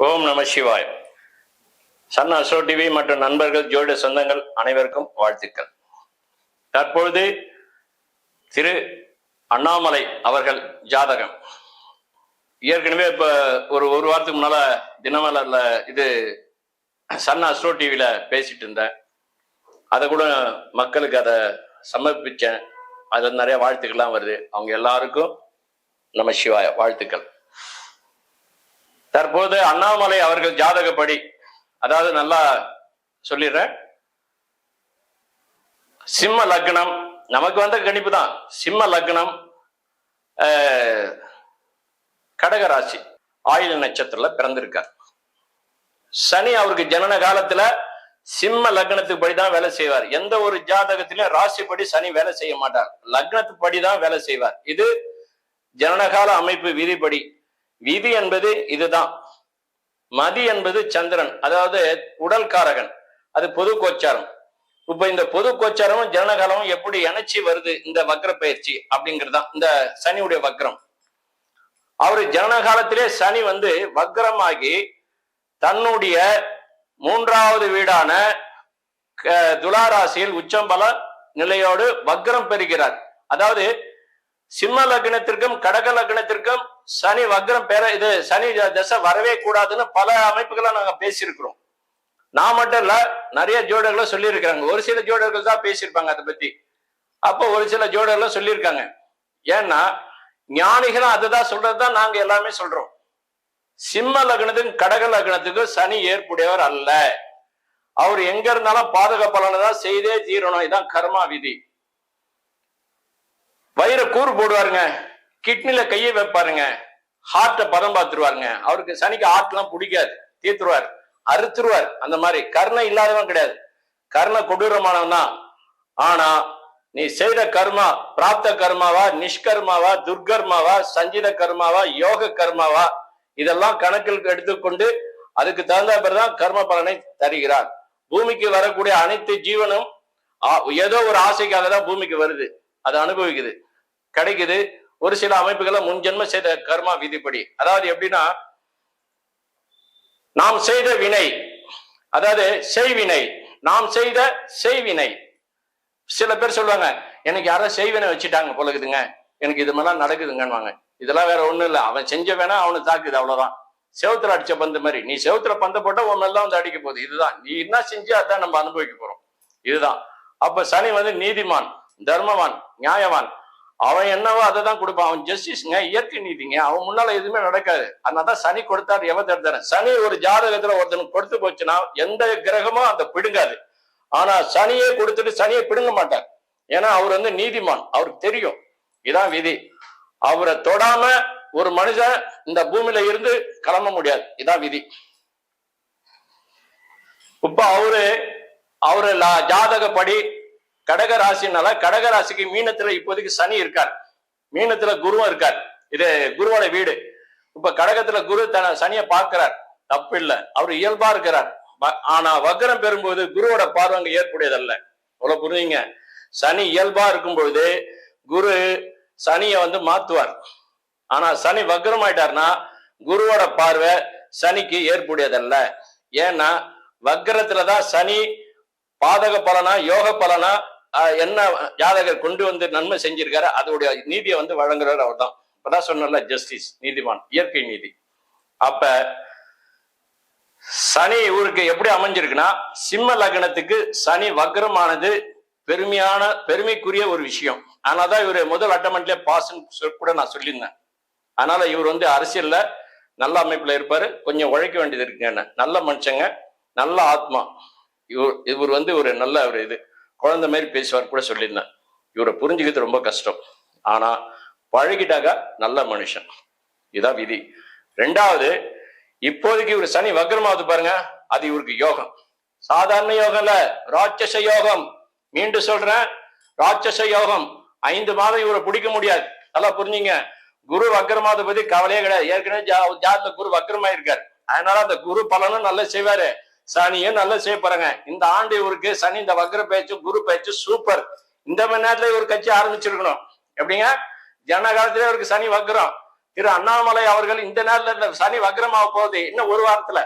ஓம் நம சிவாய். Sun astro TV மற்றும் நண்பர்கள், ஜோதிட சொந்தங்கள் அனைவருக்கும் வாழ்த்துக்கள். தற்பொழுது திரு அண்ணாமலை அவர்கள் ஜாதகம் ஏற்கனவே இப்ப ஒரு வாரத்துக்கு முன்னால தினமலர்ல இது சன் அஸ்ட்ரோ டிவியில பேசிட்டு இருந்தேன். அதை கூட மக்களுக்கு அதை சமர்ப்பிச்சேன். அதுல நிறைய வாழ்த்துக்கள்லாம் வருது. அவங்க எல்லாருக்கும் நம சிவாய வாழ்த்துக்கள். தற்போது அண்ணாமலை அவர்கள் ஜாதகப்படி, அதாவது நல்லா சொல்லிடுறேன், சிம்ம லக்னம், நமக்கு வந்த கணிப்பு தான். சிம்ம லக்னம், கடகராசி, ஆயுள் நட்சத்திரத்துல பிறந்திருக்கார். சனி அவருக்கு ஜனன காலத்துல சிம்ம லக்னத்துக்கு படிதான் வேலை செய்வார். எந்த ஒரு ஜாதகத்திலும் ராசிப்படி சனி வேலை செய்ய மாட்டார், லக்னத்துக்கு படிதான் வேலை செய்வார். இது ஜனனகால அமைப்பு விதிப்படி. விதி என்பது இதுதான். மதி என்பது சந்திரன், அதாவது உடல் காரகன், அது பொது கோச்சாரம். இப்ப இந்த பொது கோச்சாரமும் ஜனனகாலமும் எப்படி இணைச்சி வருது இந்த வக்ர பயிற்சி அப்படிங்கிறது தான் இந்த சனியுடைய வக்ரம். அவரு ஜனனகாலத்திலே சனி வக்ரமாகி தன்னுடைய 3வது வீடான துலாராசியில் உச்சம்பல நிலையோடு வக்ரம் பெறுகிறார். அதாவது சிம்ம லக்னத்திற்கும் கடக லக்னத்திற்கும் சனி வக்ரம் பெற, இது சனி தசை வரவே கூடாதுன்னு பல அமைப்புகளை நாங்க பேசியிருக்கிறோம். நான் மட்டும் இல்ல, நிறைய ஜோடர்களை சொல்லியிருக்கிறாங்க. ஒரு சில ஜோடர்கள் தான் பேசியிருப்பாங்க அதை பத்தி. அப்போ ஒரு சில ஜோடர்கள் சொல்லியிருக்காங்க. ஏன்னா ஞானிகளும் அதுதான் சொல்றதுதான் நாங்க எல்லாமே சொல்றோம். சிம்ம லக்னத்துக்கும் கடக லக்னத்துக்கும் சனி ஏற்புடையவர் அல்ல. அவர் எங்க இருந்தாலும் பாதக பலனைதான் செய்தே தீரணும். இதான் கர்மா விதி. வயிற கூறு போடுவாருங்க, கிட்னில கையை வைப்பாருங்க, ஹார்ட்டை பதம் பார்த்துருவாருங்க. அவருக்கு சனிக்கு ஹார்ட் எல்லாம் பிடிக்காது, தீர்த்துருவார், அறுத்துருவார். அந்த மாதிரி கர்ணம் இல்லாதவன் கிடையாது, கர்ண கொடூரமானவன் தான். ஆனா நீ செய்த கர்மா பிராப்த கர்மாவா, நிஷ்கர்மாவா, துர்கர்மாவா, சஞ்சித கர்மாவா, யோக கர்மாவா, இதெல்லாம் கணக்கில் எடுத்துக்கொண்டு அதுக்கு தகுந்த பிறகுதான் கர்ம பலனை தருகிறார். பூமிக்கு வரக்கூடிய அனைத்து ஜீவனும் ஏதோ ஒரு ஆசைக்காக தான் பூமிக்கு வருது, அதை அனுபவிக்குது, கிடைக்குது. ஒரு சில அமைப்புகளை முன்ஜென்ம செய்த கர்மா விதிப்படி. அதாவது எப்படின்னா, நாம் செய்த வினை, அதாவது செய்வினை, நாம் செய்த செய்வினை. சில பேர் சொல்லுவாங்க, எனக்கு யாரோ செய்வினை வச்சுட்டாங்க போலக்குதுங்க, எனக்கு இது மாதிரிலாம் நடக்குதுங்கன்னு. இதெல்லாம் வேற ஒண்ணும் இல்லை, அவன் செஞ்ச வேணா அவனுக்கு தாக்குது, அவ்வளவுதான். செவுத்துல அடிச்ச பந்து மாதிரி. நீ செவுத்துல பந்த போட்டா உன் எல்லாம் அடிக்க போகுது. இதுதான் நீ என்ன செஞ்சு அதான் நம்ம அனுபவிக்க போறோம். இதுதான். அப்ப சனி நீதிமான், தர்மவான், நியாயவான். அவன் என்னவோ அதை தான் கொடுப்பான். அவன் ஜஸ்டிஸ்ங்க, இயற்கை நீதிங்க. அவன் முன்னால எதுவுமே நடக்காது. அதனாலதான் சனி கொடுத்தாரு, எவ தடுத்தாரு. சனி ஒரு ஜாதகத்துல ஒருத்தனுக்கு கொடுத்து போச்சுன்னா எந்த கிரகமும் அந்த பிடுங்காது. ஆனா சனியே கொடுத்துட்டு சனியை பிடுங்க மாட்டார். ஏன்னா அவர் நீதிமான், அவருக்கு தெரியும். இதான் விதி. அவரை தொடாம ஒரு மனுஷன் இந்த பூமியில இருந்து கிளம்ப முடியாது. இதான் விதி. இப்ப அவரு ஜாதகப்படி கடக ராசினால, கடக ராசிக்கு மீனத்துல இப்போதைக்கு சனி இருக்கார், மீனத்துல குருவும் இருக்கார். இது குருவோட வீடு. இப்ப கடகத்துல குரு சனியை பார்க்கிறார், தப்பு இல்லை, அவர் இயல்பா இருக்கிறார். ஆனா வக்ரம் பெறும்போது குருவோட பார்வை அங்க ஏற்புடையதல்ல. அவ்வளவு புரியுங்க. சனி இயல்பா இருக்கும் பொழுது குரு சனியை மாத்துவார். ஆனா சனி வக்ரம் ஆயிட்டார்னா குருவோட பார்வை சனிக்கு ஏற்புடையதல்ல. ஏன்னா வக்ரத்துலதான் சனி பாதக பலனா யோக பலனா என்ன ஜாதகர் கொண்டு நன்மை செஞ்சிருக்காரு, அதோடைய நீதியை வழங்குறாரு அவர் தான். இப்பதான் சொன்னல, ஜஸ்டிஸ், நீதிமான், இயற்கை நீதி. அப்ப சனி இவருக்கு எப்படி அமைஞ்சிருக்குன்னா, சிம்ம லக்னத்துக்கு சனி வக்ரமானது பெருமைக்குரிய ஒரு விஷயம். அதனாலதான் இவர் முதல் அட்டமெண்ட்ல பாஸ்ன்னு கூட நான் சொல்லியிருந்தேன். அதனால இவர் அரசியல்ல நல்ல அமைப்புல இருப்பாரு. கொஞ்சம் உழைக்க வேண்டியது இருக்குங்க. நல்ல மனுஷங்க, நல்ல ஆத்மா. இவர் ஒரு நல்ல ஒரு இது குழந்தை மாதிரி பேசுவார் கூட சொல்லியிருந்தேன். இவரை புரிஞ்சுக்கிறது ரொம்ப கஷ்டம். ஆனா பழகிட்டாக நல்ல மனுஷன். இதான் விதி. 2வது, இப்போதைக்கு இவர் சனி வக்ரமாவது பாருங்க, அது இவருக்கு யோகம். சாதாரண யோகம் இல்ல, ராட்சச யோகம். மீண்டும் சொல்றேன், ராட்சச யோகம். 5 மாதம் இவரை பிடிக்க முடியாது. நல்லா புரிஞ்சுங்க. குரு வக்ரமாவது பத்தி கவலையே கிடையாது. ஏற்கனவே ஜாதகத்துல குரு வக்ரமாயிருக்காரு. அதனால அந்த குரு பலனும் நல்லா செய்வாரு, சனியும் நல்லா செய்ய போறாங்க. இந்த ஆண்டு இவருக்கு சனி இந்த வக்ர பயிற்சி, குரு பயிற்சி சூப்பர். இந்த மணி நேரத்துல இவர் கட்சி ஆரம்பிச்சிருக்கணும். எப்படிங்க, ஜன காலத்திலே இவருக்கு சனி வக்ரம். திரு அண்ணாமலை அவர்கள் இந்த நேரத்துல சனி வக்ரமாக போகுது, இன்னும் ஒரு வாரத்துல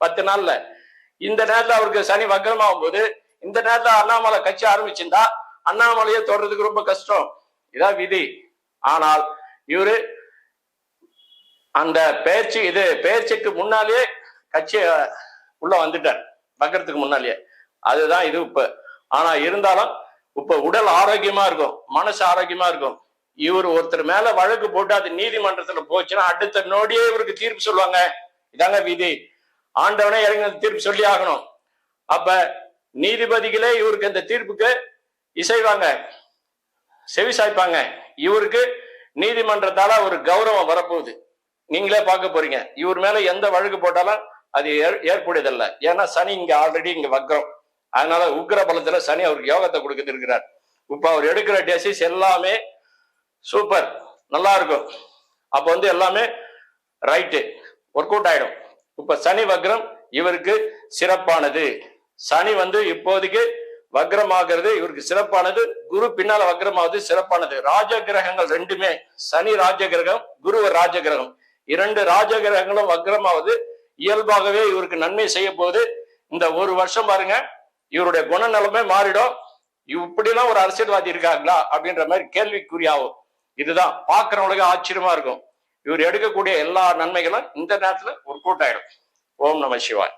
10 நாள்ல இந்த நேரத்துல அவருக்கு சனி வக்ரமாகும் போது, இந்த நேரத்துல அண்ணாமலை கட்சி ஆரம்பிச்சிருந்தா அண்ணாமலையை தொடர்றதுக்கு ரொம்ப கஷ்டம். இதான் விதி. ஆனால் இவரு அந்த பெயர்ச்சிக்கு முன்னாலேயே கட்சி உள்ள வந்துட்டார், வக்கரத்துக்கு முன்னாலேயே. அதுதான் இது இப்ப. ஆனா இருந்தாலும் இப்ப உடல் ஆரோக்கியமா இருக்கும், மனசு ஆரோக்கியமா இருக்கும். இவர் ஒருத்தர் மேல வழக்கு போட்டு அது நீதிமன்றத்துல போச்சுன்னா அடுத்த நொடியே இவருக்கு தீர்ப்பு சொல்லுவாங்க. இதாங்க விதி. ஆண்டவனே இறங்கி தீர்ப்பு சொல்லி ஆகணும். அப்ப நீதிபதிகளே இவருக்கு இந்த தீர்ப்புக்கு இசைவாங்க, செவிசாய்ப்பாங்க. இவருக்கு நீதிமன்றத்தால ஒரு கௌரவம் வரப்போகுது, நீங்களே பார்க்க போறீங்க. இவர் மேல எந்த வழக்கு போட்டாலும் அது ஏற்புடையதல்ல. ஏன்னா சனி இங்க ஆல்ரெடி இங்க வக்ரம். அதனால உக்கிர பலத்துல சனி அவருக்கு யோகத்தை கொடுக்க இருக்கிறார். இப்ப அவர் எடுக்கிற டெசிஸ் எல்லாமே சூப்பர், நல்லா இருக்கும். அப்ப எல்லாமே ரைட்டு, ஒர்க் அவுட் ஆயிடும். இப்ப சனி வக்ரம் இவருக்கு சிறப்பானது. சனி இப்போதைக்கு வக்ரமாகிறது இவருக்கு சிறப்பானது. குரு பின்னால வக்ரமாவது சிறப்பானது. ராஜ கிரகங்கள் ரெண்டுமே, சனி ராஜ கிரகம், குரு ராஜ கிரகம், 2 ராஜ கிரகங்களும் வக்ரமாவது இயல்பாகவே இவருக்கு நன்மை செய்ய போகுது. இந்த ஒரு வருஷம் பாருங்க, இவருடைய குணநலமே மாறிடும். இப்படிலாம் ஒரு அரசியல்வாதி இருக்காங்களா அப்படின்ற மாதிரி கேள்விக்குறியாகும். இதுதான் பாக்குறவங்களுக்கு ஆச்சரியமா இருக்கும். இவர் எடுக்கக்கூடிய எல்லா நன்மைகளும் இந்த நேரத்துல ஒர்க் அவுட் ஆயிடும். ஓம் நம சிவாய்.